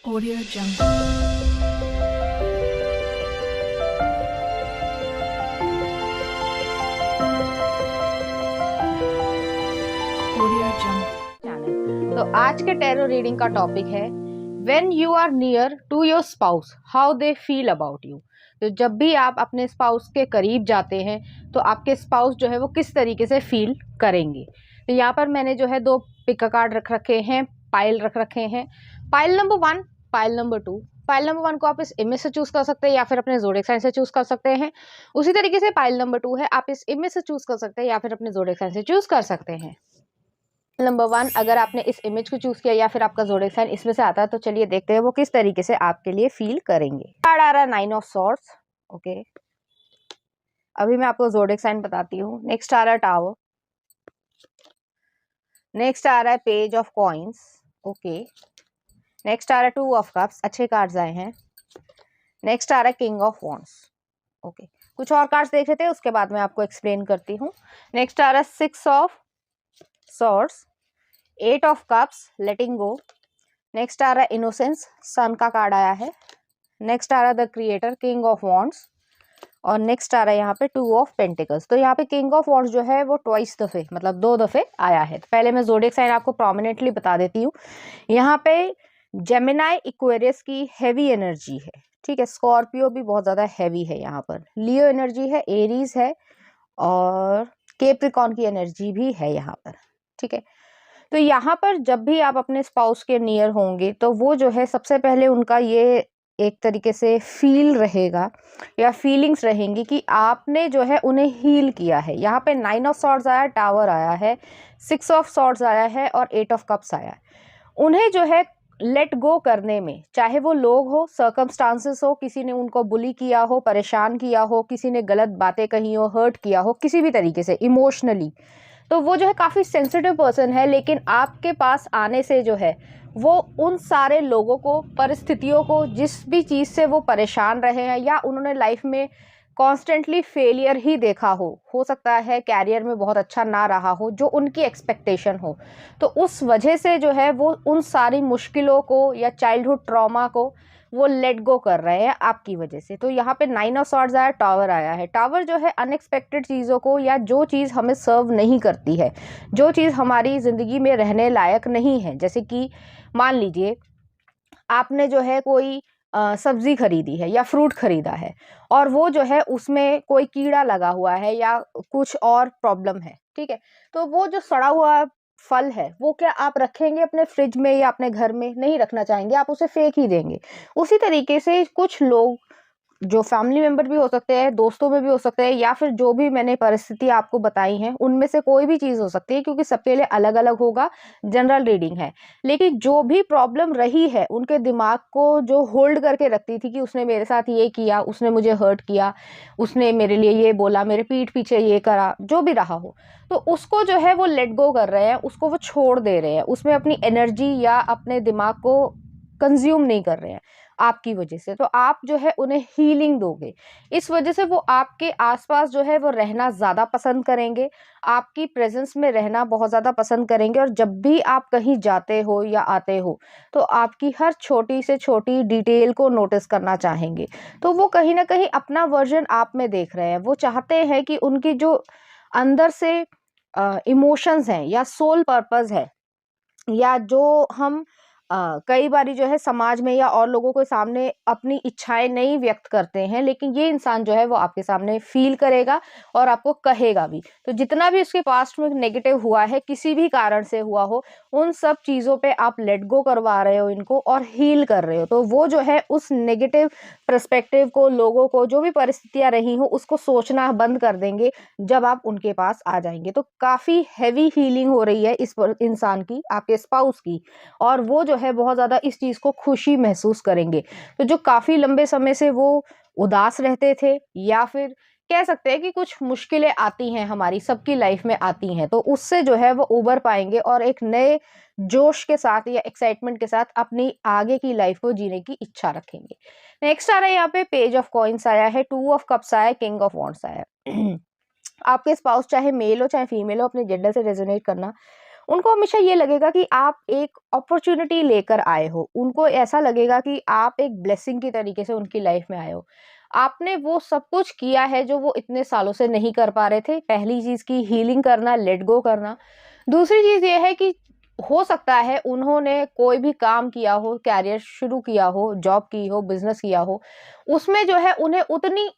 Audio Jungle. Audio Jungle. Channel. तो आज के टैरो रीडिंग का टॉपिक है when you are near to your spouse how they feel about you. तो जब भी आप अपने स्पाउस के करीब जाते हैं तो आपके स्पाउस जो है वो किस तरीके से फील करेंगे। तो यहाँ पर मैंने जो है दो पिक कार्ड रख रखे हैं, पाइल रख रखे हैं। Pile number 1, pile number 2। Pile number 1 को आप इस इमेज से चूज कर सकते हैं या फिर अपने ज़ोडिएक साइन से चूज कर सकते हैं। उसी तरीके से पाइल नंबर 2 है, आप इस इमेज से चूज कर सकते हैं या फिर अपने ज़ोडिएक साइन से चूज कर सकते हैं। नंबर 1, अगर आपने इस इमेज को चूज किया या फिर आपका ज़ोडिएक साइन इसमें से आता है तो चलिए देखते हैं वो किस तरीके से आपके लिए फील करेंगे। कार्ड आ रहा है 9 ऑफ सॉर्ड्स। ओके, अभी मैं आपको ज़ोडिएक साइन बताती हूँ। नेक्स्ट आ रहा है टावर। नेक्स्ट आ रहा है page of coins. Okay, next आ रहा है 2 ऑफ कप्स। अच्छे कार्ड्स आए हैं। नेक्स्ट आ रहा है किंग ऑफ वॉन्ड्स। ओके, कुछ और कार्ड्स देख लेते हैं उसके बाद मैं आपको एक्सप्लेन करती हूँ। नेक्स्ट आ रहा है 6 of swords, 8 of cups, letting go. Next आ रहा है इनोसेंस, सन का कार्ड आया है। नेक्स्ट आ रहा है the creator, king of wands. और नेक्स्ट आ रहा है यहाँ पे 2 ऑफ पेंटिकल्स। तो यहाँ पे किंग ऑफ वॉन्ड्स जो है वो ट्वाइस दफे मतलब 2 दफे आया है। तो पहले मैं ज़ोडिएक साइन आपको प्रोमिनेंटली बता देती हूँ। यहाँ पे जेमिनाई इक्वेरियस की हैवी एनर्जी है, ठीक है। स्कॉर्पियो भी बहुत ज़्यादा हैवी है यहाँ पर। लियो एनर्जी है, एरीज है और कैप्रिकॉर्न की एनर्जी भी है यहाँ पर, ठीक है। तो यहाँ पर जब भी आप अपने स्पाउस के नियर होंगे तो वो जो है सबसे पहले उनका ये एक तरीके से फील रहेगा या फीलिंग्स रहेंगी कि आपने जो है उन्हें हील किया है। यहाँ पे 9 ऑफ सॉर्ड्स आया, टावर आया है, 6 ऑफ सॉर्ड्स आया है और 8 ऑफ कप्स आया है। उन्हें जो है लेट गो करने में, चाहे वो लोग हो, सर्कमस्टांसेस हो, किसी ने उनको बुली किया हो, परेशान किया हो, किसी ने गलत बातें कही हो, हर्ट किया हो किसी भी तरीके से इमोशनली, तो वो जो है काफ़ी सेंसिटिव पर्सन है। लेकिन आपके पास आने से जो है वो उन सारे लोगों को, परिस्थितियों को, जिस भी चीज़ से वो परेशान रहे हैं या उन्होंने लाइफ में कॉन्स्टेंटली फेलियर ही देखा हो सकता है कैरियर में बहुत अच्छा ना रहा हो जो उनकी एक्सपेक्टेशन हो, तो उस वजह से जो है वो उन सारी मुश्किलों को या चाइल्डहुड ट्रॉमा को वो लेट गो कर रहे हैं आपकी वजह से। तो यहाँ पे 9 ऑफ सॉर्ड्स आया, टावर आया है। टावर जो है अनएक्सपेक्टेड चीज़ों को या जो चीज़ हमें सर्व नहीं करती है, जो चीज़ हमारी ज़िंदगी में रहने लायक नहीं है, जैसे कि मान लीजिए आपने जो है कोई सब्जी खरीदी है या फ्रूट खरीदा है और वो जो है उसमें कोई कीड़ा लगा हुआ है या कुछ और प्रॉब्लम है, ठीक है। तो वो जो सड़ा हुआ फल है वो क्या आप रखेंगे अपने फ्रिज में या अपने घर में? नहीं रखना चाहेंगे, आप उसे फेंक ही देंगे। उसी तरीके से कुछ लोग जो फैमिली मेंबर भी हो सकते हैं, दोस्तों में भी हो सकते हैं, या फिर जो भी मैंने परिस्थिति आपको बताई हैं उनमें से कोई भी चीज़ हो सकती है, क्योंकि सबके लिए अलग अलग होगा, जनरल रीडिंग है। लेकिन जो भी प्रॉब्लम रही है उनके दिमाग को जो होल्ड करके रखती थी कि उसने मेरे साथ ये किया, उसने मुझे हर्ट किया, उसने मेरे लिए ये बोला, मेरे पीठ पीछे ये करा, जो भी रहा हो, तो उसको जो है वो लेट गो कर रहे हैं, उसको वो छोड़ दे रहे हैं, उसमें अपनी एनर्जी या अपने दिमाग को कंज्यूम नहीं कर रहे हैं आपकी वजह से। तो आप जो है उन्हें हीलिंग दोगे, इस वजह से वो आपके आसपास जो है वो रहना ज़्यादा पसंद करेंगे, आपकी प्रेजेंस में रहना बहुत ज़्यादा पसंद करेंगे। और जब भी आप कहीं जाते हो या आते हो तो आपकी हर छोटी से छोटी डिटेल को नोटिस करना चाहेंगे। तो वो कहीं ना कहीं अपना वर्जन आप में देख रहे हैं। वो चाहते हैं कि उनकी जो अंदर से इमोशंस हैं या सोल पर्पस है, या जो हम कई बारी जो है समाज में या और लोगों के सामने अपनी इच्छाएं नहीं व्यक्त करते हैं, लेकिन ये इंसान जो है वो आपके सामने फील करेगा और आपको कहेगा भी। तो जितना भी उसके पास्ट में नेगेटिव हुआ है, किसी भी कारण से हुआ हो, उन सब चीज़ों पे आप लेट गो करवा रहे हो इनको और हील कर रहे हो। तो वो जो है उस नेगेटिव पर्सपेक्टिव को, लोगों को, जो भी परिस्थितियां रही हो उसको सोचना बंद कर देंगे जब आप उनके पास आ जाएंगे। तो काफ़ी हैवी हीलिंग हो रही है इस इंसान की, आपके स्पाउस की, और वो जो है बहुत ज़्यादा इस चीज़ को खुशी महसूस करेंगे। तो जो काफ़ी लंबे समय से वो उदास रहते थे, या फिर कह सकते हैं कि कुछ मुश्किलें आती हैं, हमारी सबकी लाइफ में आती हैं, तो उससे जो है वो उबर पाएंगे और एक नए जोश के साथ या एक्साइटमेंट के साथ अपनी आगे की लाइफ को जीने की इच्छा रखेंगे। नेक्स्ट आ रहा है यहाँ पे पेज ऑफ कॉइन्स आया है, 2 ऑफ कप्स आया है, किंग ऑफ वॉन्ड्स आया है। आपके स्पाउस चाहे मेल हो चाहे फीमेल हो, अपने जेंडर से रेजोनेट करना, उनको हमेशा ये लगेगा कि आप एक अपॉर्चुनिटी लेकर आए हो, उनको ऐसा लगेगा कि आप एक ब्लेसिंग की तरीके से उनकी लाइफ में आए हो। आपने वो सब कुछ किया है जो वो इतने सालों से नहीं कर पा रहे थे। पहली चीज़ की हीलिंग करना, लेट गो करना। दूसरी चीज़ ये है कि हो सकता है उन्होंने कोई भी काम किया हो, करियर शुरू किया हो, जॉब की हो, बिज़नेस किया हो, उसमें जो है उन्हें उतनी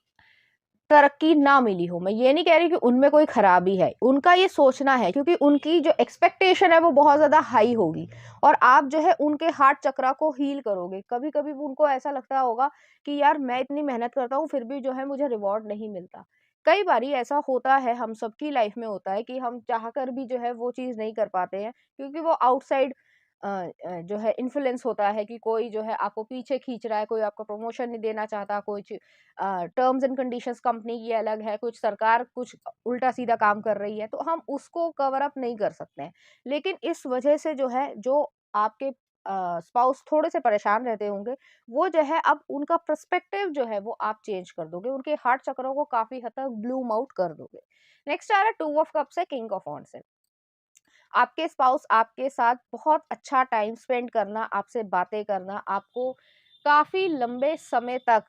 तरक्की ना मिली हो। मैं ये नहीं कह रही कि उनमें कोई खराबी है, उनका ये सोचना है क्योंकि उनकी जो एक्सपेक्टेशन है वो बहुत ज़्यादा हाई होगी और आप जो है उनके हार्ट चक्रा को हील करोगे। कभी-कभी उनको ऐसा लगता होगा कि यार मैं इतनी मेहनत करता हूँ फिर भी जो है मुझे रिवॉर्ड नहीं मिलता। कई बारी ऐसा होता है, हम सबकी लाइफ में होता है कि हम चाहकर भी जो है वो चीज़ नहीं कर पाते हैं क्योंकि वो आउटसाइड जो है इन्फ्लुएंस होता है कि कोई जो है आपको पीछे खींच रहा है, कोई आपको प्रमोशन नहीं देना चाहता, कुछ टर्म्स एंड कंडीशंस कंपनी की अलग है, कुछ सरकार कुछ उल्टा-सीधा काम कर रही है, तो हम उसको कवर अप नहीं कर सकते हैं। लेकिन इस वजह से जो है, जो आपके स्पाउस थोड़े से परेशान रहते होंगे, वो जो है अब उनका पर्सपेक्टिव जो है वो आप चेंज कर दोगे, उनके हार्ट चक्रों को काफ़ी हद तक ब्लूम आउट कर दोगे। नेक्स्ट आ रहा है 2 ऑफ कप्स है, किंग ऑफ वांड्स है। आपके स्पाउस आपके साथ बहुत अच्छा टाइम स्पेंड करना, आपसे बातें करना, आपको काफ़ी लंबे समय तक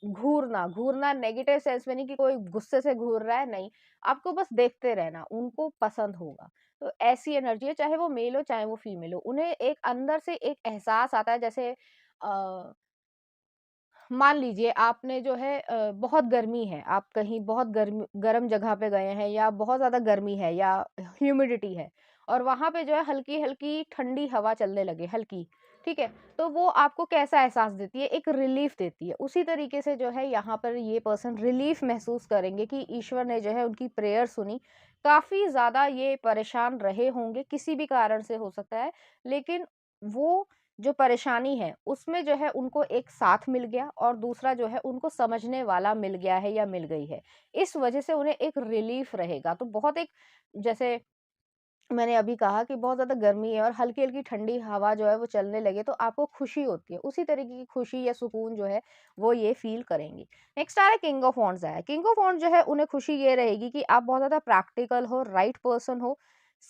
घूरना, घूरना नेगेटिव सेंस में नहीं कि कोई गुस्से से घूर रहा है, नहीं। आपको बस देखते रहना, उनको पसंद होगा। तो ऐसी एनर्जी है, चाहे वो मेल हो, चाहे वो फीमेल हो। उन्हें एक अंदर से एक एहसास आता है जैसे अ मान लीजिए आपने जो है बहुत गर्मी है, आप कहीं बहुत गर्म जगह पे गए हैं या बहुत ज़्यादा गर्मी है या ह्यूमिडिटी है और वहाँ पे जो है हल्की-हल्की ठंडी हवा चलने लगे, हल्की, ठीक है? तो वो आपको कैसा एहसास देती है? एक रिलीफ़ देती है। उसी तरीके से जो है यहाँ पर ये पर्सन रिलीफ़ महसूस करेंगे कि ईश्वर ने जो है उनकी प्रेयर सुनी। काफ़ी ज़्यादा ये परेशान रहे होंगे, किसी भी कारण से हो सकता है, लेकिन वो जो परेशानी है, उसमें जो है उनको एक साथ मिल गया और दूसरा जो है उनको समझने वाला मिल गया है या मिल गई है। इस वजह से उन्हें एक रिलीफ रहेगा। तो बहुत एक जैसे मैंने अभी कहा कि बहुत ज़्यादा गर्मी है और हल्की-हल्की ठंडी हवा जो है वो चलने लगे तो आपको खुशी होती है। उसी तरीके की खुशी या सुकून जो है वो ये फ़ील करेंगी। नेक्स्ट आ रहा है किंग ऑफ वांड्स आया है। किंग ऑफ वांड्स जो है उन्हें खुशी ये रहेगी कि आप बहुत ज़्यादा प्रैक्टिकल हो, राइट पर्सन हो,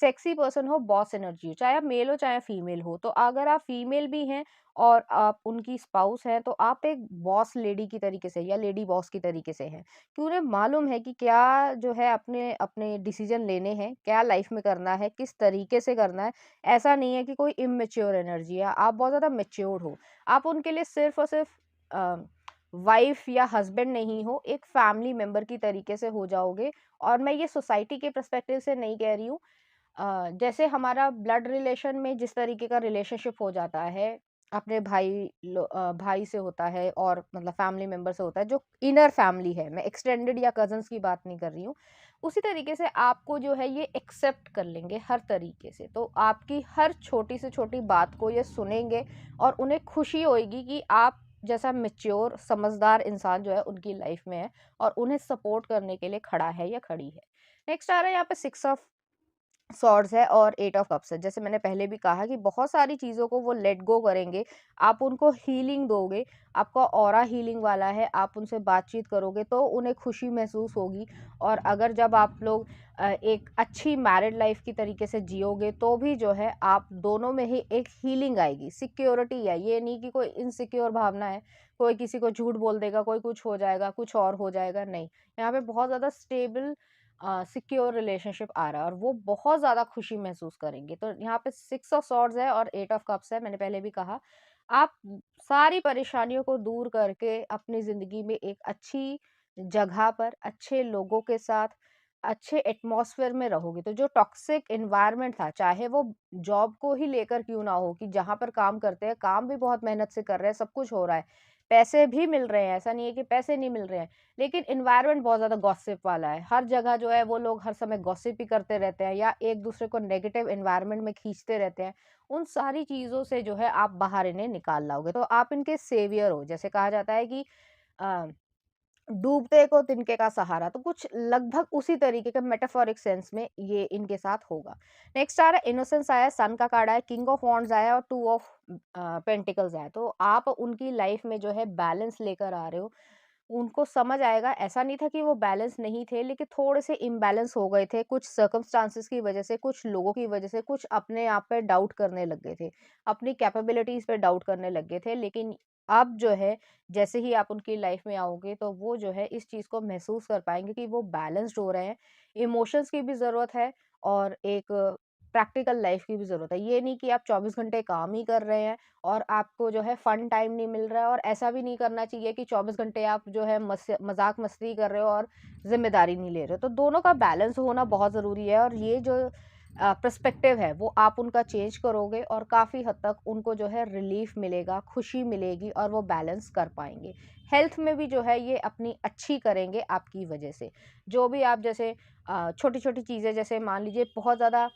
सेक्सी पर्सन हो, बॉस एनर्जी हो, चाहे आप मेल हो चाहे फीमेल हो। तो अगर आप फीमेल भी हैं और आप उनकी स्पाउस हैं तो आप एक बॉस लेडी की तरीके से या लेडी बॉस की तरीके से हैं। कि उन्हें मालूम है कि क्या जो है अपने अपने डिसीजन लेने हैं, क्या लाइफ में करना है, किस तरीके से करना है। ऐसा नहीं है कि कोई इमैच्योर एनर्जी है, आप बहुत ज़्यादा मैच्योर हो। आप उनके लिए सिर्फ़ और सिर्फ़ वाइफ़ या हस्बैंड नहीं हो, एक फैमिली मेंबर की तरीके से हो जाओगे और मैं ये सोसाइटी के पर्सपेक्टिव से नहीं कह रही हूँ। जैसे हमारा ब्लड रिलेशन में जिस तरीके का रिलेशनशिप हो जाता है, अपने भाई से होता है और मतलब फैमिली मेंबर से होता है, जो इनर फैमिली है, मैं एक्सटेंडेड या कज़िन्स की बात नहीं कर रही हूँ। उसी तरीके से आपको जो है ये एक्सेप्ट कर लेंगे हर तरीके से। तो आपकी हर छोटी से छोटी बात को ये सुनेंगे और उन्हें खुशी होएगी कि आप जैसा मैच्योर, समझदार इंसान जो है उनकी लाइफ में है और उन्हें सपोर्ट करने के लिए खड़ा है या खड़ी है। नेक्स्ट आ रहा है यहाँ पे 6 ऑफ सॉर्ड्स है और 8 ऑफ कप्स है। जैसे मैंने पहले भी कहा कि बहुत सारी चीज़ों को वो लेट गो करेंगे, आप उनको हीलिंग दोगे, आपका ऑरा हीलिंग वाला है, आप उनसे बातचीत करोगे तो उन्हें खुशी महसूस होगी और अगर जब आप लोग एक अच्छी मैरिड लाइफ की तरीके से जियोगे तो भी जो है आप दोनों में ही एक हीलिंग आएगी, सिक्योरिटी है, ये नहीं कि कोई इनसिक्योर भावना है, कोई किसी को झूठ बोल देगा, कोई कुछ हो जाएगा, कुछ और हो जाएगा, नहीं। यहाँ पे बहुत ज़्यादा स्टेबल सिक्योर रिलेशनशिप आ रहा है और वो बहुत ज़्यादा खुशी महसूस करेंगे। तो यहाँ पे 6 ऑफ सॉर्ड्स है और 8 ऑफ कप्स है, मैंने पहले भी कहा। आप सारी परेशानियों को दूर करके अपनी ज़िंदगी में एक अच्छी जगह पर, अच्छे लोगों के साथ, अच्छे एटमॉस्फेयर में रहोगे। तो जो टॉक्सिक एनवायरनमेंट था, चाहे वो जॉब को ही लेकर क्यों ना हो कि जहाँ पर काम करते हैं, काम भी बहुत मेहनत से कर रहे हैं, सब कुछ हो रहा है, पैसे भी मिल रहे हैं, ऐसा नहीं है कि पैसे नहीं मिल रहे हैं। लेकिन एनवायरनमेंट बहुत ज़्यादा गॉसिप वाला है। हर जगह जो है वो लोग हर समय गॉसिप ही करते रहते हैं या एक-दूसरे को नेगेटिव एनवायरनमेंट में खींचते रहते हैं। उन सारी चीज़ों से जो है आप बाहर इन्हें निकाल लाओगे। तो आप इनके सेवियर हो। जैसे कहा जाता है कि अ, डूबते को तिनके का सहारा, तो कुछ लगभग उसी तरीके का मेटाफोरिक सेंस में ये इनके साथ होगा। नेक्स्ट आ रहा है इनोसेंस आया, सन का कार्ड आया, किंग ऑफ वांड्स आया और 2 ऑफ पेंटिकल्स आया। तो आप उनकी लाइफ में जो है बैलेंस लेकर आ रहे हो। उनको समझ आएगा। ऐसा नहीं था कि वो बैलेंस नहीं थे, लेकिन थोड़े से इम्बैलेंस हो गए थे, कुछ सर्कमस्टांसेस की वजह से, कुछ लोगों की वजह से, कुछ अपने आप पे डाउट करने लग गए थे, अपनी कैपेबिलिटीज़ पे डाउट करने लग गए थे। लेकिन अब जो है, जैसे ही आप उनकी लाइफ में आओगे, तो वो जो है इस चीज़ को महसूस कर पाएँगे कि वो बैलेंस्ड हो रहे हैं। इमोशंस की भी ज़रूरत है और एक प्रैक्टिकल लाइफ की भी ज़रूरत है। ये नहीं कि आप 24 घंटे काम ही कर रहे हैं और आपको जो है फन टाइम नहीं मिल रहा है, और ऐसा भी नहीं करना चाहिए कि 24 घंटे आप जो है मज़ाक मस्ती कर रहे हो और ज़िम्मेदारी नहीं ले रहे हो। तो दोनों का बैलेंस होना बहुत ज़रूरी है, और ये जो पर्सपेक्टिव है वो आप उनका चेंज करोगे और काफ़ी हद तक उनको जो है रिलीफ मिलेगा, खुशी मिलेगी और वो बैलेंस कर पाएँगे। हेल्थ में भी जो है ये अपनी अच्छी करेंगे आपकी वजह से। जो भी आप जैसे छोटी-छोटी चीज़ें, जैसे मान लीजिए बहुत ज़्यादा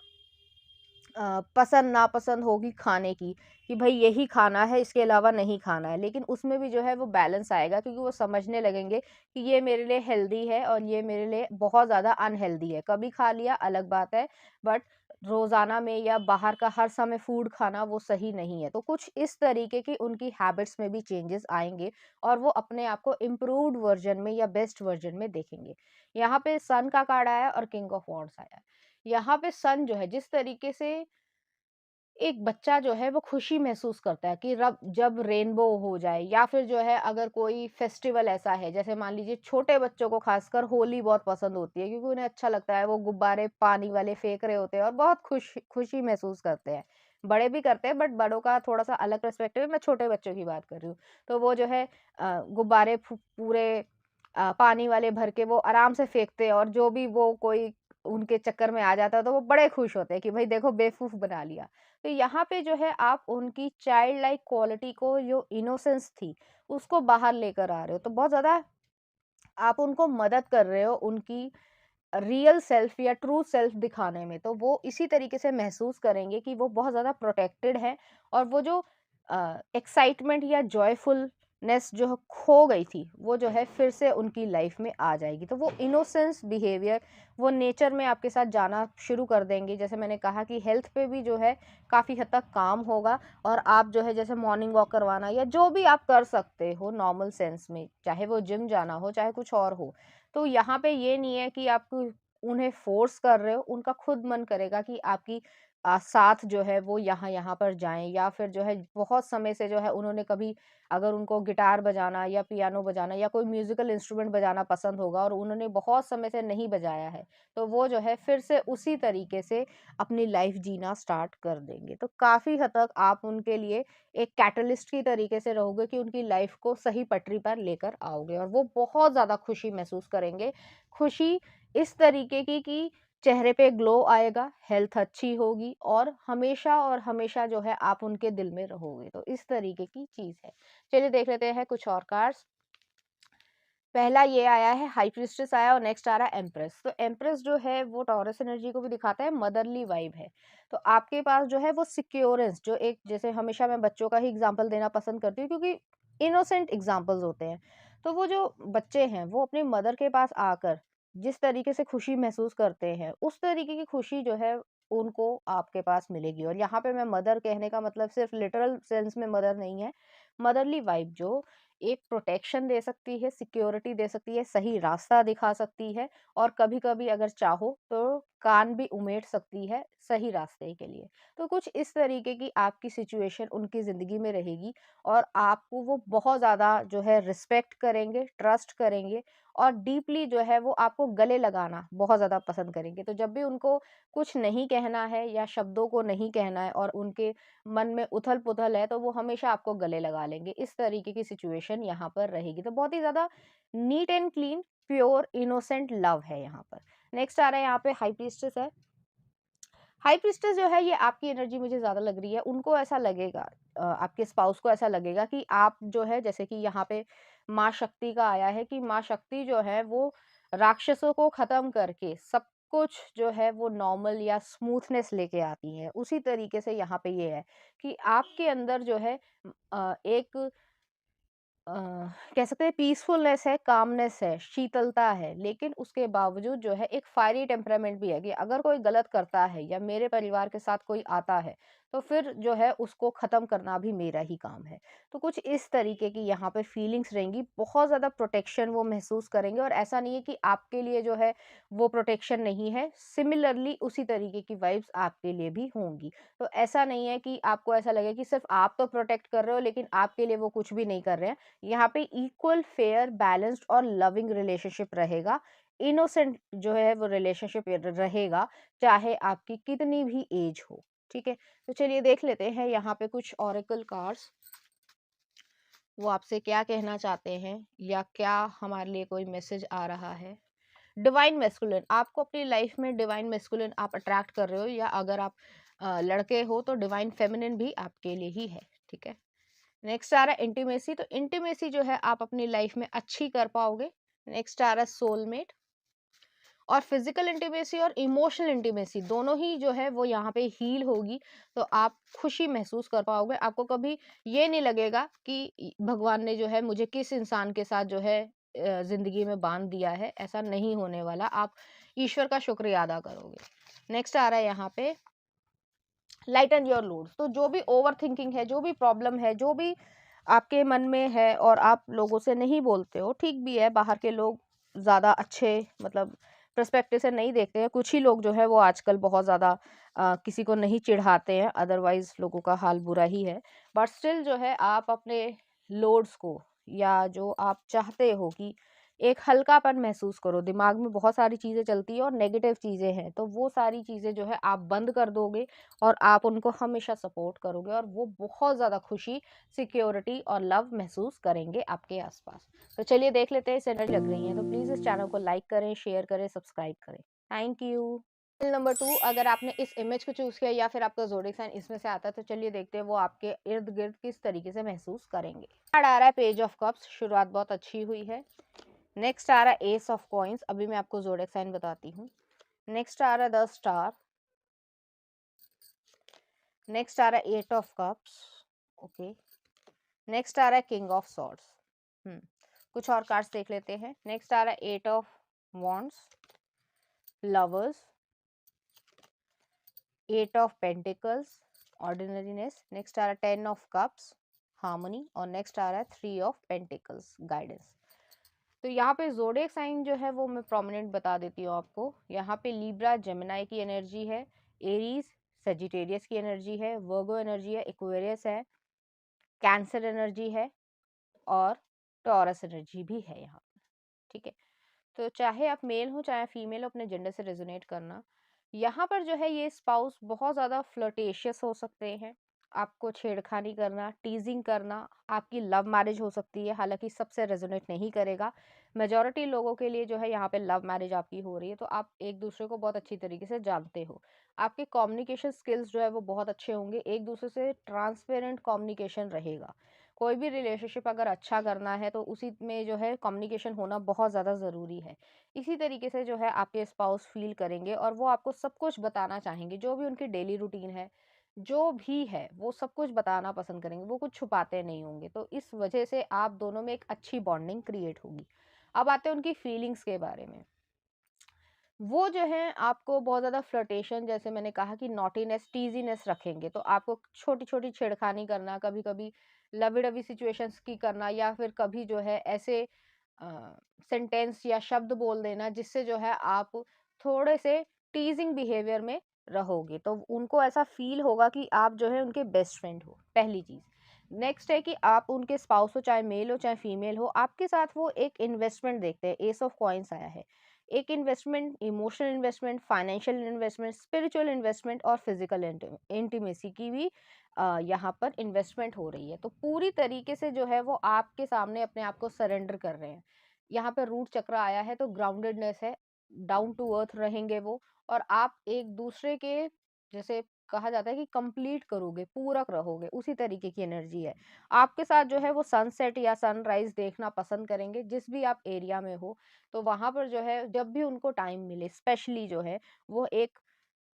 पसंद नापसंद होगी खाने की, कि भाई यही खाना है, इसके अलावा नहीं खाना है, लेकिन उसमें भी जो है वो बैलेंस आएगा, क्योंकि वो समझने लगेंगे कि ये मेरे लिए हेल्दी है और ये मेरे लिए बहुत ज़्यादा अनहेल्दी है। कभी खा लिया अलग बात है, बट रोज़ाना में या बाहर का हर समय फूड खाना वो सही नहीं है। तो कुछ इस तरीके की उनकी हैबिट्स में भी चेंजेस आएँगे और वो अपने आप को इम्प्रूव्ड वर्ज़न में या बेस्ट वर्ज़न में देखेंगे। यहाँ पे सन का कार्ड आया है और किंग ऑफ वॉन्ड्स आया है। यहाँ पे सन जो है, जिस तरीके से एक बच्चा जो है वो खुशी महसूस करता है कि रब जब रेनबो हो जाए, या फिर जो है अगर कोई फेस्टिवल ऐसा है, जैसे मान लीजिए छोटे बच्चों को खासकर होली बहुत पसंद होती है, क्योंकि उन्हें अच्छा लगता है, वो गुब्बारे पानी वाले फेंक रहे होते हैं और बहुत खुशी महसूस करते हैं। बड़े भी करते हैं, बट बड़ों का थोड़ा सा अलग पर्सपेक्टिव है, मैं छोटे बच्चों की बात कर रही हूँ। तो वो जो है गुब्बारे पूरे पानी वाले भर के वो आराम से फेंकते हैं, और जो भी वो कोई उनके चक्कर में आ जाता है तो वो बड़े खुश होते हैं कि भाई देखो बेवकूफ बना लिया। तो यहाँ पे जो है आप उनकी चाइल्ड लाइक क्वालिटी को, जो इनोसेंस थी, उसको बाहर लेकर आ रहे हो। तो बहुत ज़्यादा आप उनको मदद कर रहे हो उनकी रियल सेल्फ या ट्रू सेल्फ दिखाने में। तो वो इसी तरीके से महसूस करेंगे कि वो बहुत ज़्यादा प्रोटेक्टेड है, और वो जो एक्साइटमेंट या जॉयफुलनेस जो खो गई थी, वो जो है फिर से उनकी लाइफ में आ जाएगी। तो वो इनोसेंस बिहेवियर वो नेचर में आपके साथ जाना शुरू कर देंगे। जैसे मैंने कहा कि हेल्थ पे भी जो है काफ़ी हद तक काम होगा, और आप जो है जैसे मॉर्निंग वॉक करवाना या जो भी आप कर सकते हो नॉर्मल सेंस में, चाहे वो जिम जाना हो चाहे कुछ और हो, तो यहाँ पे ये नहीं है कि आप उन्हें फ़ोर्स कर रहे हो, उनका खुद मन करेगा कि आपकी साथ जो है वो यहाँ-यहाँ पर जाएँ, या फिर जो है बहुत समय से जो है उन्होंने कभी, अगर उनको गिटार बजाना या पियानो बजाना या कोई म्यूज़िकल इंस्ट्रूमेंट बजाना पसंद होगा और उन्होंने बहुत समय से नहीं बजाया है, तो वो जो है फिर से उसी तरीके से अपनी लाइफ़ जीना स्टार्ट कर देंगे। तो काफ़ी हद तक आप उनके लिए एक कैटलिस्ट की तरीके से रहोगे कि उनकी लाइफ़ को सही पटरी पर लेकर आओगे, और वो बहुत ज़्यादा खुशी महसूस करेंगे। खुशी इस तरीके की कि चेहरे पे ग्लो आएगा, हेल्थ अच्छी होगी, और हमेशा जो है आप उनके दिल में रहोगे। तो इस तरीके की चीज़ है। चलिए देख लेते हैं कुछ और कार्ड्स। पहला ये आया है, हाई प्रीस्टेस आया, और नेक्स्ट आ रहा है एम्प्रेस। तो एम्प्रेस जो है वो टॉरस एनर्जी को भी दिखाता है, मदरली वाइब है। तो आपके पास जो है वो सिक्योरेंस, जो एक, जैसे हमेशा मैं बच्चों का ही एग्जांपल देना पसंद करती हूँ, क्योंकि इनोसेंट एग्जांपल्स होते हैं। तो वो जो बच्चे हैं वो अपनी मदर के पास आकर जिस तरीके से खुशी महसूस करते हैं, उस तरीके की खुशी जो है उनको आपके पास मिलेगी। और यहाँ पे मैं मदर कहने का मतलब सिर्फ लिटरल सेंस में मदर नहीं है, मदरली वाइब जो एक प्रोटेक्शन दे सकती है, सिक्योरिटी दे सकती है, सही रास्ता दिखा सकती है, और कभी-कभी अगर चाहो तो कान भी उमेड़ सकती है सही रास्ते के लिए। तो कुछ इस तरीके की आपकी सिचुएशन उनकी ज़िंदगी में रहेगी, और आपको वो बहुत ज़्यादा जो है रिस्पेक्ट करेंगे, ट्रस्ट करेंगे, और डीपली जो है वो आपको गले लगाना बहुत ज़्यादा पसंद करेंगे। तो जब भी उनको कुछ नहीं कहना है या शब्दों को नहीं कहना है और उनके मन में उथल-पुथल है, तो वो हमेशा आपको गले लगा लेंगे। इस तरीके की सिचुएशन यहाँ पर रहेगी। तो बहुत ही ज़्यादा neat and clean, pure, innocent love है यहाँ पर। नेक्स्ट आ रहा है यहाँ पे हाई प्रीस्टेस है। हाई प्रीस्टेस जो है ये आपकी एनर्जी मुझे ज़्यादा लग रही है। उनको ऐसा लगेगा, आपके स्पाउस को ऐसा लगेगा कि आप जो है, जैसे कि यहाँ पे माँ शक्ति का आया है, कि माँ शक्ति जो है वो राक्षसों को ख़त्म करके सब कुछ जो है वो नॉर्मल या स्मूथनेस लेके आती हैं। उसी तरीके से यहाँ पे ये है कि आपके अंदर जो है एक अ, कह सकते हैं पीसफुलनेस है, कामनेस है, शीतलता है, लेकिन उसके बावजूद जो है एक फायरी टेम्परामेंट भी है, कि अगर कोई गलत करता है या मेरे परिवार के साथ कोई आता है, तो फिर जो है उसको ख़त्म करना भी मेरा ही काम है। तो कुछ इस तरीके की यहाँ पे फीलिंग्स रहेंगी, बहुत ज़्यादा प्रोटेक्शन वो महसूस करेंगे और ऐसा नहीं है कि आपके लिए जो है वो प्रोटेक्शन नहीं है, सिमिलरली उसी तरीके की वाइब्स आपके लिए भी होंगी। तो ऐसा नहीं है कि आपको ऐसा लगे कि सिर्फ़ आप तो प्रोटेक्ट कर रहे हो लेकिन आपके लिए वो कुछ भी नहीं कर रहे हैं। यहाँ पे इक्वल, फेयर, बैलेंस्ड और लविंग रिलेशनशिप रहेगा। इनोसेंट जो है वो रिलेशनशिप रहेगा, चाहे आपकी कितनी भी एज हो। ठीक है? तो चलिए देख लेते हैं यहाँ पे कुछ ओरेकल कार्ड्स, वो आपसे क्या कहना चाहते हैं या क्या हमारे लिए कोई मैसेज आ रहा है। डिवाइन मैस्कुलिन, आपको अपनी लाइफ में डिवाइन मैस्कुलिन आप अट्रैक्ट कर रहे हो, या अगर आप लड़के हो तो डिवाइन फेमिनिन भी आपके लिए ही है। ठीक है? नेक्स्ट आ रहा है इंटीमेसी, तो इंटीमेसी जो है आप अपनी लाइफ में अच्छी कर पाओगे। नेक्स्ट आ रहा है सोलमेट, और फिजिकल इंटीमेसी और इमोशनल इंटीमेसी दोनों ही जो है वो यहाँ पे हील होगी। तो आप खुशी महसूस कर पाओगे, आपको कभी ये नहीं लगेगा कि भगवान ने जो है मुझे किस इंसान के साथ जो है जिंदगी में बांध दिया है, ऐसा नहीं होने वाला। आप ईश्वर का शुक्रिया अदा करोगे। नेक्स्ट आ रहा है यहाँ पे लाइटन योर लोड्स, तो जो भी ओवर थिंकिंग है, जो भी प्रॉब्लम है, जो भी आपके मन में है और आप लोगों से नहीं बोलते हो, ठीक भी है, बाहर के लोग ज़्यादा अच्छे मतलब पर्सपेक्टिव से नहीं देखते हैं। कुछ ही लोग जो है वो आजकल बहुत ज़्यादा किसी को नहीं चिढ़ाते हैं, अदरवाइज लोगों का हाल बुरा ही है। बट स्टिल जो है आप अपने लोड्स को, या जो आप चाहते हो कि एक हल्कापन महसूस करो, दिमाग में बहुत सारी चीज़ें चलती है और नेगेटिव चीज़ें हैं, तो वो सारी चीज़ें जो है आप बंद कर दोगे और आप उनको हमेशा सपोर्ट करोगे और वो बहुत ज़्यादा खुशी, सिक्योरिटी और लव महसूस करेंगे आपके आसपास। तो चलिए देख लेते हैं इस एनर्जी लग रही है, तो प्लीज़ इस चैनल को लाइक करें, शेयर करें, सब्सक्राइब करें। Thank you. नंबर 2, अगर आपने इस इमेज को चूज़ किया या फिर आपका ज़ोडिएक साइन इसमें से आता है, तो चलिए देखते हैं वो आपके इर्द-गिर्द किस तरीके से महसूस करेंगे। कार्ड आ रहा है पेज ऑफ कप्स, शुरुआत बहुत अच्छी हुई है। नेक्स्ट आ रहा है एस ऑफ कॉइंस, अभी मैं आपको ज़ोडिएक साइन बताती हूँ। नेक्स्ट आ रहा है द स्टार। नेक्स्ट आ रहा है 8 ऑफ कप्स। ओके। नेक्स्ट आ रहा है किंग ऑफ सॉर्ड्स। कुछ और कार्ड्स देख लेते हैं। नेक्स्ट आ रहा है 8 of wands, lovers, 8 of pentacles, ordinariness. Next आ रहा है 10 ऑफ कप्स, हार्मनी, और नेक्स्ट आ रहा है 3 ऑफ पेंटिकल्स, गाइडेंस। तो यहाँ पे ज़ोडिएक साइन जो है वो मैं प्रोमिनेंट बता देती हूँ आपको। यहाँ पे लीब्रा जेमिनाई की एनर्जी है, एरीज सेजिटेरियस की एनर्जी है, वर्गो एनर्जी है, एक्वेरियस है, कैंसर एनर्जी है और टॉरस एनर्जी भी है यहाँ पे। ठीक है? तो चाहे आप मेल हो चाहे फीमेल हो, अपने जेंडर से रेजोनेट करना। यहाँ पर जो है ये स्पाउस बहुत ज़्यादा फ्लर्टेशियस हो सकते हैं, आपको छेड़खानी करना, टीजिंग करना, आपकी लव मैरिज हो सकती है, हालांकि सबसे रेजोनेट नहीं करेगा। मेजॉरिटी लोगों के लिए जो है यहाँ पे लव मैरिज आपकी हो रही है, तो आप एक दूसरे को बहुत अच्छी तरीके से जानते हो। आपके कम्युनिकेशन स्किल्स जो है वो बहुत अच्छे होंगे, एक दूसरे से ट्रांसपेरेंट कम्युनिकेशन रहेगा। कोई भी रिलेशनशिप अगर अच्छा करना है तो उसी में जो है कम्युनिकेशन होना बहुत ज़्यादा ज़रूरी है। इसी तरीके से जो है आपके स्पाउस फील करेंगे और वो आपको सब कुछ बताना चाहेंगे, जो भी उनकी डेली रूटीन है, जो भी है वो सब कुछ बताना पसंद करेंगे, वो कुछ छुपाते नहीं होंगे। तो इस वजह से आप दोनों में एक अच्छी बॉन्डिंग क्रिएट होगी। अब आते हैं उनकी फीलिंग्स के बारे में। वो जो है आपको बहुत ज़्यादा फ्लर्टेशन, जैसे मैंने कहा कि नॉटीनेस, टीजीनेस रखेंगे, तो आपको छोटी-छोटी छेड़खानी करना, कभी-कभी लवी-डवी सिचुएशंस की करना, या फिर कभी जो है ऐसे सेंटेंस या शब्द बोल देना जिससे जो है आप थोड़े से टीजिंग बिहेवियर में रहोगे, तो उनको ऐसा फील होगा कि आप जो है उनके बेस्ट फ्रेंड हो, पहली चीज़। नेक्स्ट है कि आप उनके स्पाउस हो, चाहे मेल हो चाहे फीमेल हो, आपके साथ वो एक इन्वेस्टमेंट देखते हैं। एस ऑफ कॉइंस आया है, एक investment, emotional investment, financial investment, spiritual investment और फिजिकल इंटीमेसी की भी यहाँ पर इन्वेस्टमेंट हो रही है। तो पूरी तरीके से जो है वो आपके सामने अपने आप को सरेंडर कर रहे हैं। यहाँ पर रूट चक्र आया है, तो ग्राउंडेडनेस है, डाउन टू अर्थ रहेंगे वो, और आप एक दूसरे के, जैसे कहा जाता है कि कंप्लीट करोगे, पूरक रहोगे, उसी तरीके की एनर्जी है। आपके साथ जो है वो सनसेट या सनराइज देखना पसंद करेंगे, जिस भी आप एरिया में हो। तो वहां पर जो है जब भी उनको टाइम मिले, स्पेशली जो है वो एक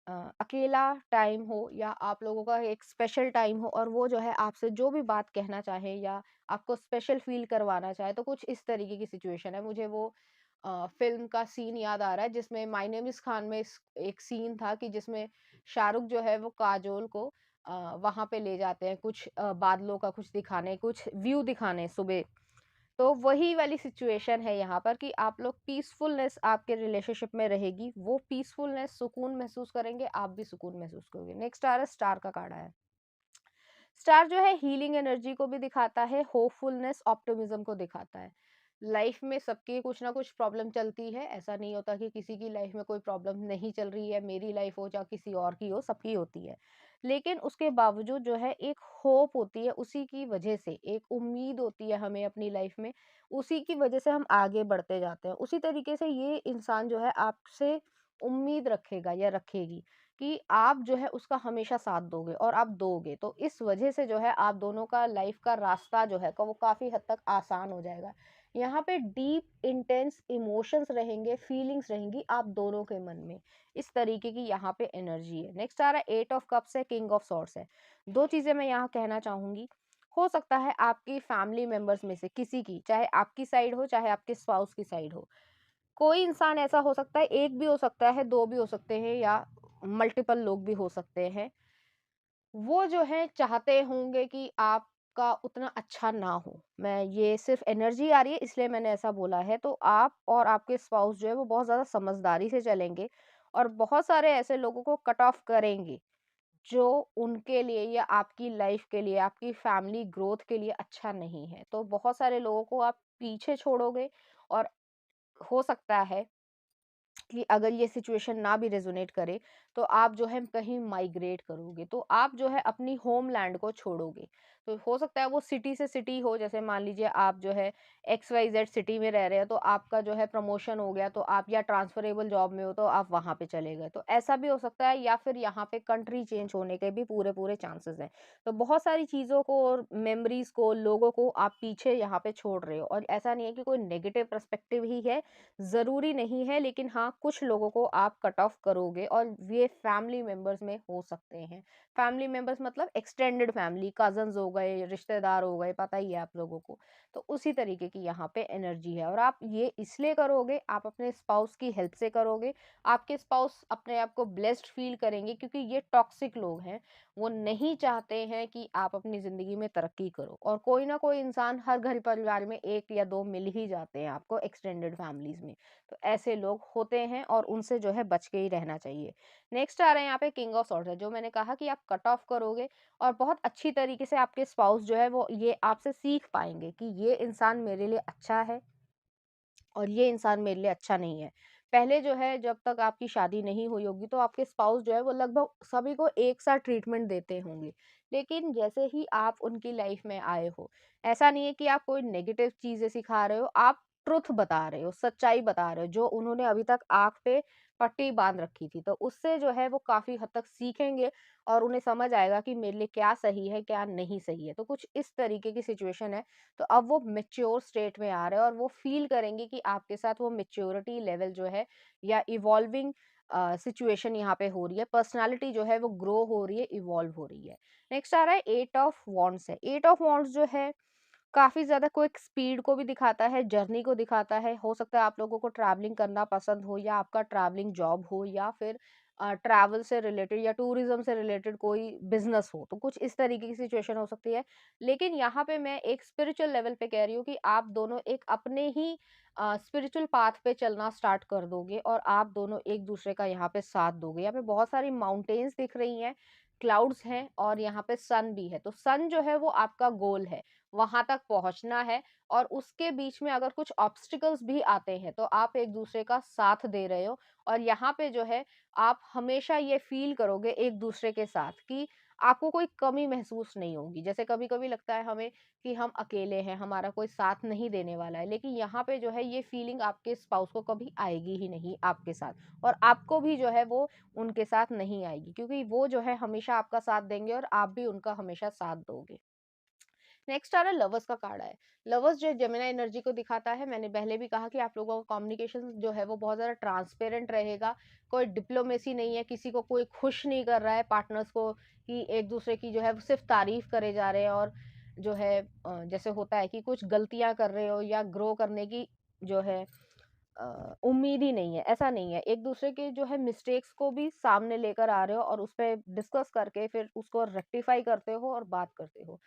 अकेला टाइम हो या आप लोगों का एक स्पेशल टाइम हो, और वो जो है आपसे जो भी बात कहना चाहे या आपको स्पेशल फील करवाना चाहे, तो कुछ इस तरीके की सिचुएशन है। मुझे वो फिल्म का सीन याद आ रहा है जिसमें माय नेम इज खान में एक सीन था कि जिसमें शाहरुख जो है वो काजोल को वहाँ पे ले जाते हैं, कुछ बादलों का कुछ दिखाने, कुछ व्यू दिखाने सुबह। तो वही वाली सिचुएशन है यहाँ पर कि आप लोग पीसफुलनेस आपके रिलेशनशिप में रहेगी, वो पीसफुलनेस सुकून महसूस करेंगे, आप भी सुकून महसूस करोगे। नेक्स्ट आ रहा है स्टार का कार्ड है। स्टार जो है हीलिंग एनर्जी को भी दिखाता है, होपफुलनेस ऑप्टिमिज्म को दिखाता है। लाइफ में सबकी कुछ ना कुछ प्रॉब्लम चलती है, ऐसा नहीं होता कि किसी की लाइफ में कोई प्रॉब्लम नहीं चल रही है, मेरी लाइफ हो या किसी और की हो, सबकी होती है। लेकिन उसके बावजूद जो है एक होप होती है, उसी की वजह से एक उम्मीद होती है हमें अपनी लाइफ में, उसी की वजह से हम आगे बढ़ते जाते हैं। उसी तरीके से ये इंसान जो है आपसे उम्मीद रखेगा या रखेगी कि आप जो है उसका हमेशा साथ दोगे और आप दोगे, तो इस वजह से जो है आप दोनों का लाइफ का रास्ता जो है वो काफी हद तक आसान हो जाएगा। यहाँ पे डीप इंटेंस इमोशंस रहेंगे, फीलिंग्स रहेंगी आप दोनों के मन में। इस तरीके की यहाँ पे एनर्जी है। नेक्स्ट आ रहा है एट ऑफ कप्स है, किंग ऑफ सॉर्ड्स है। दो चीजें मैं यहाँ कहना चाहूंगी। हो सकता है आपकी फैमिली मेंबर्स में से किसी की, चाहे आपकी साइड हो चाहे आपके स्पाउस की साइड हो, कोई इंसान ऐसा हो सकता है, एक भी हो सकता है, दो भी हो सकते हैं, या मल्टीपल लोग भी हो सकते हैं, वो जो है चाहते होंगे कि आपका उतना अच्छा ना हो। मैं ये सिर्फ एनर्जी आ रही है इसलिए मैंने ऐसा बोला है। तो आप और आपके स्पाउस जो है वो बहुत ज़्यादा समझदारी से चलेंगे और बहुत सारे ऐसे लोगों को कट ऑफ करेंगे जो उनके लिए या आपकी लाइफ के लिए, आपकी फैमिली ग्रोथ के लिए अच्छा नहीं है। तो बहुत सारे लोगों को आप पीछे छोड़ोगे और हो सकता है कि अगर ये सिचुएशन ना भी रेजोनेट करे तो आप जो है कहीं माइग्रेट करोगे, तो आप जो है अपनी होमलैंड को छोड़ोगे। तो हो सकता है वो सिटी से सिटी हो, जैसे मान लीजिए आप जो है XYZ सिटी में रह रहे हैं, तो आपका जो है प्रमोशन हो गया, तो आप या ट्रांसफरेबल जॉब में हो तो आप वहां पे चले गए, तो ऐसा भी हो सकता है। या फिर यहाँ पे कंट्री चेंज होने के भी पूरे पूरे चांसेस हैं। तो बहुत सारी चीजों को और मेमोरीज को, लोगों को आप पीछे यहाँ पे छोड़ रहे हो, और ऐसा नहीं है कि कोई नेगेटिव पर्सपेक्टिव ही है, ज़रूरी नहीं है, लेकिन हाँ, कुछ लोगों को आप कट ऑफ करोगे और ये फैमिली मेंबर्स में हो सकते हैं। फैमिली मेंबर्स मतलब एक्सटेंडेड फैमिली, कज़न्स हो गए, रिश्तेदार हो गए, पता ही है आप लोगों को। तो उसी तरीके की यहाँ पे एनर्जी है, और आप ये इसलिए करोगे, आप अपने स्पाउस की हेल्प से करोगे। आपके स्पाउस अपने आप को ब्लेस्ड फील करेंगे, क्योंकि ये टॉक्सिक लोग हैं, वो नहीं चाहते हैं कि आप अपनी ज़िंदगी में तरक्की करो। और कोई ना कोई इंसान हर घर परिवार में एक या दो मिल ही जाते हैं आपको एक्सटेंडेड फैमिलीज में। तो ऐसे लोग होते हैं और उनसे जो है बच के ही रहना चाहिए। नेक्स्ट आ रहा है यहाँ पे किंग ऑफ सॉर्ड्स है, जो मैंने कहा कि आप कट ऑफ करोगे और बहुत अच्छी तरीके से आपके स्पाउस जो है वो ये आपसे सीख पाएंगे कि ये इंसान मेरे लिए अच्छा है और ये इंसान मेरे लिए अच्छा नहीं है। पहले जो है जब तक आपकी शादी नहीं हुई होगी तो आपके स्पाउस जो है वो लगभग सभी को एक साथ ट्रीटमेंट देते होंगे। लेकिन जैसे ही आप उनकी लाइफ में आए हो, ऐसा नहीं है कि आप कोई नेगेटिव चीज़ें सिखा रहे हो, आप ट्रुथ बता रहे हो, सच्चाई बता रहे हो, जो उन्होंने अभी तक आँख पे पट्टी बाँध रखी थी। तो उससे जो है वो काफ़ी हद तक सीखेंगे और उन्हें समझ आएगा कि मेरे लिए क्या सही है, क्या नहीं सही है। तो कुछ इस तरीके की सिचुएशन है। तो अब वो मैच्योर स्टेट में आ रहे हैं और वो फील करेंगे कि आपके साथ वो मैच्योरिटी लेवल जो है या इवॉल्विंग सिचुएशन यहाँ पे हो रही है, पर्सनालिटी जो है वो ग्रो हो रही है, इवॉल्व हो रही है। नेक्स्ट आ रहा है एट ऑफ वॉन्ड्स है। एट ऑफ वॉन्ड्स जो है काफी ज्यादा क्विक स्पीड को भी दिखाता है, जर्नी को दिखाता है। हो सकता है आप लोगों को ट्रैवलिंग करना पसंद हो, या आपका ट्रैवलिंग जॉब हो, या फिर ट्रैवल से रिलेटेड या टूरिज्म से रिलेटेड कोई बिजनेस हो, तो कुछ इस तरीके की सिचुएशन हो सकती है। लेकिन यहाँ पे मैं एक स्पिरिचुअल लेवल पे कह रही हूँ कि आप दोनों एक अपने ही स्पिरिचुअल पाथ पे चलना स्टार्ट कर दोगे और आप दोनों एक दूसरे का यहाँ पे साथ दोगे। यहाँ पे बहुत सारी माउंटेन्स दिख रही हैं, क्लाउड्स हैं, और यहाँ पे सन भी है। तो सन जो है वो आपका गोल है, वहां तक पहुंचना है। और उसके बीच में अगर कुछ ऑब्स्टिकल्स भी आते हैं तो आप एक दूसरे का साथ दे रहे हो। और यहाँ पे जो है आप हमेशा ये फील करोगे एक दूसरे के साथ कि आपको कोई कमी महसूस नहीं होगी। जैसे कभी कभी लगता है हमें कि हम अकेले हैं, हमारा कोई साथ नहीं देने वाला है, लेकिन यहाँ पे जो है ये फीलिंग आपके स्पाउस को कभी आएगी ही नहीं आपके साथ, और आपको भी जो है वो उनके साथ नहीं आएगी, क्योंकि वो जो है हमेशा आपका साथ देंगे और आप भी उनका हमेशा साथ दोगे। नेक्स्ट आ रहा है लवर्स का कार्ड है। लवर्स जो जेमिनी एनर्जी को दिखाता है, मैंने पहले भी कहा कि आप लोगों का कम्युनिकेशन जो है वो बहुत ज़्यादा ट्रांसपेरेंट रहेगा। कोई डिप्लोमेसी नहीं है, किसी को कोई खुश नहीं कर रहा है पार्टनर्स को कि एक दूसरे की जो है वो सिर्फ तारीफ करे जा रहे हैं। और जो है जैसे होता है कि कुछ गलतियां कर रहे हो या ग्रो करने की जो है उम्मीद ही नहीं है, ऐसा नहीं है। एक दूसरे के जो है मिस्टेक्स को भी सामने लेकर आ रहे हो और उस पे डिस्कस करके फिर उसको रेक्टिफाई करते हो और बात करते हो।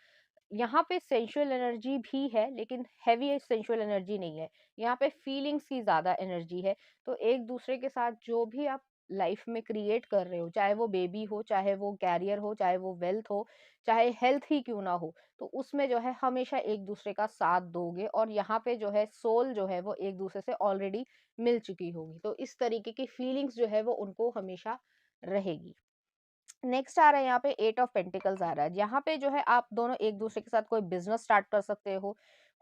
यहाँ पे सेंसुअल एनर्जी भी है, लेकिन हेवी सेंसुअल एनर्जी नहीं है। यहाँ पे फीलिंग्स की ज़्यादा एनर्जी है। तो एक दूसरे के साथ जो भी आप लाइफ में क्रिएट कर रहे हो, चाहे वो बेबी हो, चाहे वो कैरियर हो, चाहे वो वेल्थ हो, चाहे हेल्थ ही क्यों ना हो, तो उसमें जो है हमेशा एक दूसरे का साथ दोगे और यहाँ पे जो है सोल जो है वो एक दूसरे से ऑलरेडी मिल चुकी होगी। तो इस तरीके की फीलिंग्स जो है वो उनको हमेशा रहेगी। नेक्स्ट आ रहा है यहाँ पे 8 ऑफ पेंटिकल्स आ रहा है। यहाँ पे जो है आप दोनों एक दूसरे के साथ कोई बिजनेस स्टार्ट कर सकते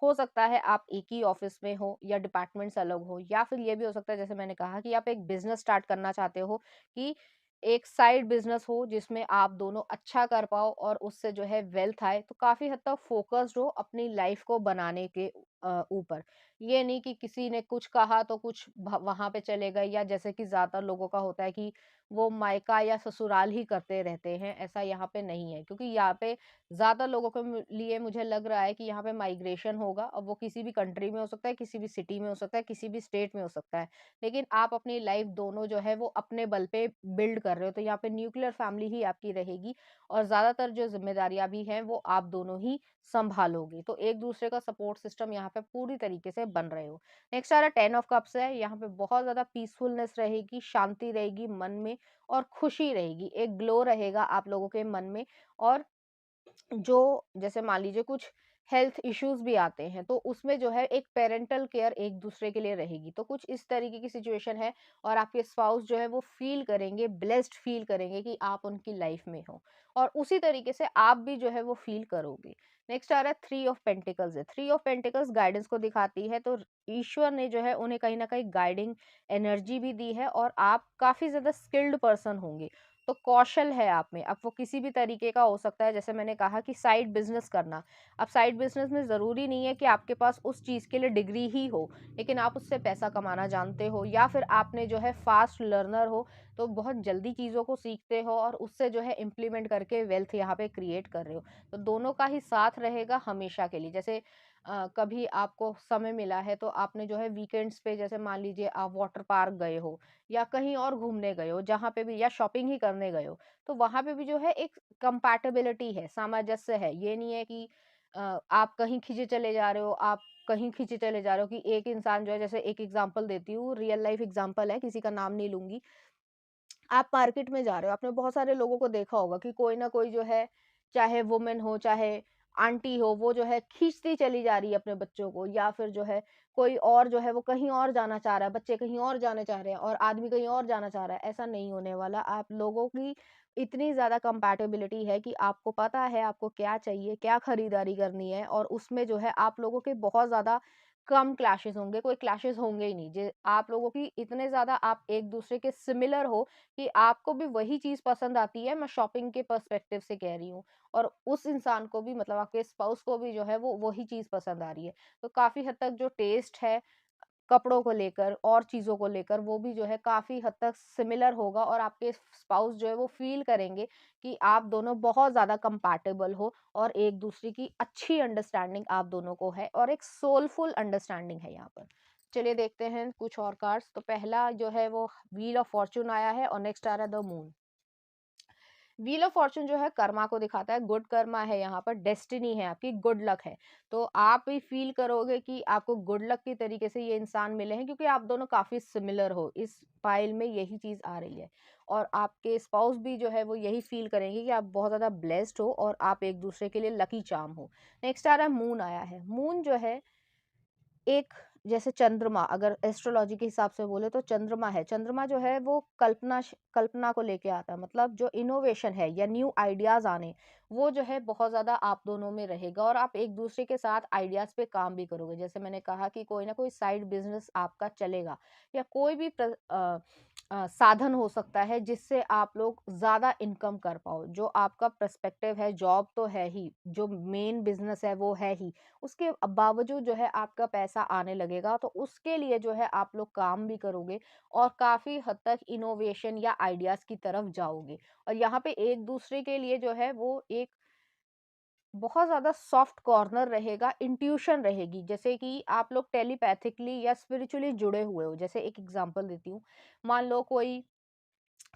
हो सकता है आप एक ही ऑफिस में हो या डिपार्टमेंट्स अलग हो, या फिर ये भी हो सकता है जैसे मैंने कहा कि आप एक बिजनेस स्टार्ट करना चाहते हो कि एक साइड बिजनेस हो जिसमें आप दोनों अच्छा कर पाओ और उससे जो है वेल्थ आए। तो काफी हद तक फोकस्ड हो अपनी लाइफ को बनाने के ऊपर। ये नहीं कि किसी ने कुछ कहा तो कुछ वहां पे चले गए, या जैसे कि ज्यादातर लोगों का होता है कि वो मायका या ससुराल ही करते रहते हैं, ऐसा यहाँ पे नहीं है। क्योंकि यहाँ पे ज़्यादा लोगों के लिए मुझे लग रहा है कि यहाँ पे माइग्रेशन होगा। अब वो किसी भी कंट्री में हो सकता है, किसी भी सिटी में हो सकता है, किसी भी स्टेट में हो सकता है। लेकिन आप अपनी लाइफ दोनों जो है वो अपने बल पे बिल्ड कर रहे हो, तो यहाँ पे न्यूक्लियर फैमिली ही आपकी रहेगी और ज़्यादातर जो जिम्मेदारियां भी हैं वो आप दोनों ही संभालोगे। तो एक दूसरे का सपोर्ट सिस्टम यहाँ पे पूरी तरीके से बन रहे हो। नेक्स्ट आ रहा है 10 ऑफ कप्स है। यहाँ पे बहुत ज्यादा पीसफुलनेस रहेगी, शांति रहेगी मन में और खुशी रहेगी, एक ग्लो रहेगा आप लोगों के मन में। और जो जैसे मान लीजिए कुछ हेल्थ इश्यूज भी आते हैं तो उसमें जो है एक पेरेंटल केयर एक दूसरे के लिए रहेगी। तो कुछ इस तरीके की सिचुएशन है और आपके स्पाउस जो है वो फील करेंगे, ब्लेस्ड फील करेंगे कि आप उनकी लाइफ में हो और उसी तरीके से आप भी जो है वो फील करोगे। नेक्स्ट आ रहा है 3 ऑफ पेंटिकल्स है। 3 ऑफ पेंटिकल्स गाइडेंस को दिखाती है। तो ईश्वर ने जो है उन्हें कहीं ना कहीं गाइडिंग एनर्जी भी दी है और आप काफी ज्यादा स्किल्ड पर्सन होंगे। तो कौशल है आप में। अब वो किसी भी तरीके का हो सकता है, जैसे मैंने कहा कि साइड बिजनेस करना। अब साइड बिजनेस में ज़रूरी नहीं है कि आपके पास उस चीज़ के लिए डिग्री ही हो, लेकिन आप उससे पैसा कमाना जानते हो या फिर आपने जो है फास्ट लर्नर हो, तो बहुत जल्दी चीज़ों को सीखते हो और उससे जो है इम्प्लीमेंट करके वेल्थ यहाँ पे क्रिएट कर रहे हो। तो दोनों का ही साथ रहेगा हमेशा के लिए। जैसे कभी आपको समय मिला है तो आपने जो है वीकेंड्स पे, जैसे मान लीजिए आप वाटर पार्क गए हो या कहीं और घूमने गए हो जहाँ पे भी, या शॉपिंग ही करने गए हो, तो वहां पे भी जो है एक कंपैटिबिलिटी है, सामंजस्य है। ये नहीं है कि आप कहीं खींचे चले जा रहे हो, आप कहीं खींचे चले जा रहे हो कि एक इंसान जो है, जैसे एक एग्जांपल देती हूँ, रियल लाइफ एग्जांपल है, किसी का नाम नहीं लूंगी। आप मार्केट में जा रहे हो, आपने बहुत सारे लोगों को देखा होगा कि कोई ना कोई जो है, चाहे वुमेन हो चाहे आंटी हो, वो जो है खींचती चली जा रही है अपने बच्चों को, या फिर जो है कोई और जो है वो कहीं और जाना चाह रहा है, बच्चे कहीं और जाने चाह रहे हैं और आदमी कहीं और जाना चाह रहा है। ऐसा नहीं होने वाला। आप लोगों की इतनी ज्यादा कंपैटिबिलिटी है कि आपको पता है आपको क्या चाहिए, क्या खरीदारी करनी है, और उसमें जो है आप लोगों के बहुत ज्यादा कम क्लैशेस होंगे, कोई क्लैशेस होंगे ही नहीं। आप लोगों की इतने ज्यादा आप एक दूसरे के सिमिलर हो कि आपको भी वही चीज़ पसंद आती है, मैं शॉपिंग के पर्सपेक्टिव से कह रही हूँ, और उस इंसान को भी, मतलब आपके स्पाउस को भी जो है वो वही चीज़ पसंद आ रही है। तो काफ़ी हद तक जो टेस्ट है कपड़ों को लेकर और चीज़ों को लेकर, वो भी जो है काफ़ी हद तक सिमिलर होगा और आपके स्पाउस जो है वो फ़ील करेंगे कि आप दोनों बहुत ज़्यादा कंपैटिबल हो और एक दूसरे की अच्छी अंडरस्टैंडिंग आप दोनों को है और एक सोलफुल अंडरस्टैंडिंग है यहाँ पर। चलिए देखते हैं कुछ और कार्ड्स। तो पहला जो है वो व्हील ऑफ फॉर्च्यून आया है और नेक्स्ट आ रहा है the moon. Wheel of Fortune जो है कर्मा को दिखाता है, गुड कर्मा है, यहाँ पर डेस्टिनी है आपकी, गुड लक है। तो आप भी फील करोगे कि आपको गुड लक की तरीके से ये इंसान मिले हैं, क्योंकि आप दोनों काफी सिमिलर हो, इस फाइल में यही चीज आ रही है। और आपके स्पाउस भी जो है वो यही फील करेंगे कि आप बहुत ज्यादा ब्लेस्ड हो और आप एक दूसरे के लिए लकी चार्म हो। नेक्स्ट आ रहा है मून आया है। मून जो है एक, जैसे चंद्रमा, अगर एस्ट्रोलॉजी के हिसाब से बोले तो चंद्रमा है। चंद्रमा जो है वो कल्पना को लेके आता है, मतलब जो इनोवेशन है या न्यू आइडियाज आने, वो जो है बहुत ज्यादा आप दोनों में रहेगा और आप एक दूसरे के साथ आइडियाज पे काम भी करोगे। जैसे मैंने कहा कि कोई ना कोई साइड बिजनेस आपका चलेगा या कोई भी साधन हो सकता है जिससे आप लोग ज्यादा इनकम कर पाओ। जो आपका पर्सपेक्टिव है, जॉब तो है ही, जो मेन बिजनेस है वो है ही, उसके बावजूद जो है आपका पैसा आने लगेगा। तो उसके लिए जो है आप लोग काम भी करोगे और काफी हद तक इनोवेशन या आइडियाज की तरफ जाओगे। और यहाँ पे एक दूसरे के लिए जो है वो एक बहुत ज़्यादा सॉफ्ट कॉर्नर रहेगा, इंट्यूशन रहेगी, जैसे कि आप लोग टेलीपैथिकली या स्पिरिचुअली जुड़े हुए हो। जैसे एक एग्जांपल देती हूँ, मान लो कोई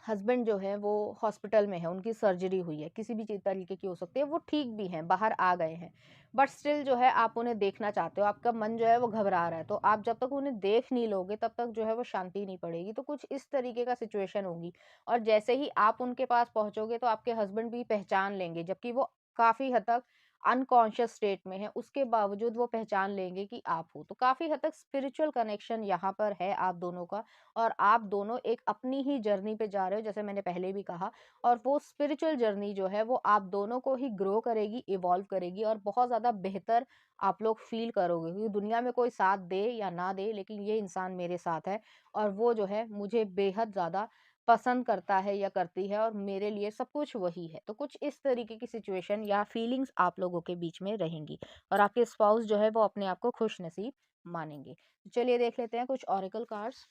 हस्बैंड जो है वो हॉस्पिटल में है, उनकी सर्जरी हुई है, किसी भी चीज़ तरीके की हो सकती है, वो ठीक भी हैं, बाहर आ गए हैं, बट स्टिल जो है आप उन्हें देखना चाहते हो, आपका मन जो है वो घबरा रहा है, तो आप जब तक उन्हें देख नहीं लोगे तब तक जो है वो शांति नहीं पड़ेगी। तो कुछ इस तरीके का सिचुएशन होगी, और जैसे ही आप उनके पास पहुंचोगे तो आपके हस्बैंड भी पहचान लेंगे, जबकि वो काफ़ी हद तक अनकॉन्शियस स्टेट में है, उसके बावजूद वो पहचान लेंगे कि आप हो। तो काफ़ी हद तक स्पिरिचुअल कनेक्शन यहाँ पर है आप दोनों का, और आप दोनों एक अपनी ही जर्नी पे जा रहे हो, जैसे मैंने पहले भी कहा। और वो स्पिरिचुअल जर्नी जो है वो आप दोनों को ही ग्रो करेगी, इवॉल्व करेगी, और बहुत ज़्यादा बेहतर आप लोग फील करोगे, क्योंकि दुनिया में कोई साथ दे या ना दे, लेकिन ये इंसान मेरे साथ है, और वो जो है मुझे बेहद ज़्यादा पसंद करता है या करती है, और मेरे लिए सब कुछ वही है। तो कुछ इस तरीके की सिचुएशन या फीलिंग्स आप लोगों के बीच में रहेंगी, और आपके स्पाउस जो है वो अपने आप को खुश नसीब मानेंगे। चलिए देख लेते हैं कुछ ऑरेकल कार्ड्स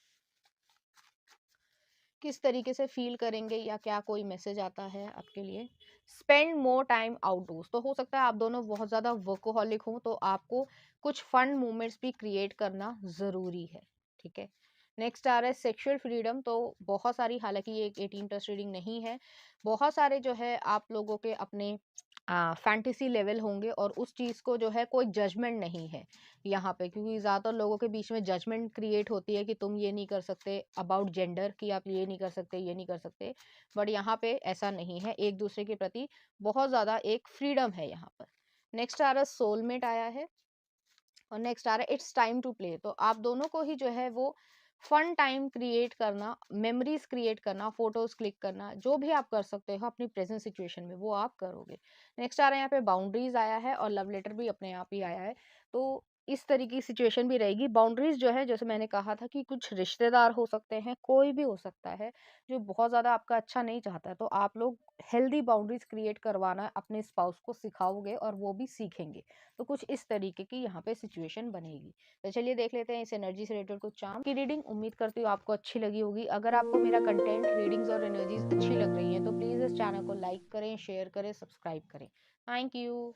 किस तरीके से फील करेंगे, या क्या कोई मैसेज आता है आपके लिए। स्पेंड मोर टाइम आउटडोर्स, तो हो सकता है आप दोनों बहुत ज़्यादा वर्कोहॉलिक हो, तो आपको कुछ फन मोमेंट्स भी क्रिएट करना ज़रूरी है। ठीक है। नेक्स्ट आ रहा है सेक्सुअल फ्रीडम, तो बहुत सारी, हालांकि ये एक 18 प्लस रीडिंग नहीं है, बहुत सारे जो है आप लोगों के अपने फैंटेसी लेवल होंगे, और उस चीज़ को जो है कोई जजमेंट नहीं है यहाँ पे, क्योंकि ज़्यादातर लोगों के बीच में जजमेंट क्रिएट होती है कि तुम ये नहीं कर सकते, अबाउट जेंडर, कि आप ये नहीं कर सकते, ये नहीं कर सकते। बट यहाँ पे ऐसा नहीं है, एक दूसरे के प्रति बहुत ज़्यादा एक फ्रीडम है यहाँ पर। नेक्स्ट आ रहा है सोलमेट आया है, और नेक्स्ट आ रहा है इट्स टाइम टू प्ले, तो आप दोनों को ही जो है वो फन टाइम क्रिएट करना, मेमोरीज क्रिएट करना, फोटोज क्लिक करना, जो भी आप कर सकते हो अपनी प्रेजेंट सिचुएशन में वो आप करोगे। नेक्स्ट आ रहा है यहाँ पे बाउंड्रीज आया है, और लव लेटर भी अपने आप ही आया है। तो इस तरीके की सिचुएशन भी रहेगी। बाउंड्रीज जो है, जैसे मैंने कहा था कि कुछ रिश्तेदार हो सकते हैं, कोई भी हो सकता है जो बहुत ज़्यादा आपका अच्छा नहीं चाहता है, तो आप लोग हेल्दी बाउंड्रीज क्रिएट करवाना अपने स्पाउस को सिखाओगे, और वो भी सीखेंगे। तो कुछ इस तरीके की यहाँ पे सिचुएशन बनेगी। तो चलिए देख लेते हैं इस एनर्जी से रिलेटेड कुछ चार्म की रीडिंग। उम्मीद करती हूँ आपको अच्छी लगी होगी। अगर आपको मेरा कंटेंट, रीडिंग्स और एनर्जीज अच्छी लग रही है तो प्लीज़ इस चैनल को लाइक करें, शेयर करें, सब्सक्राइब करें। Thank you.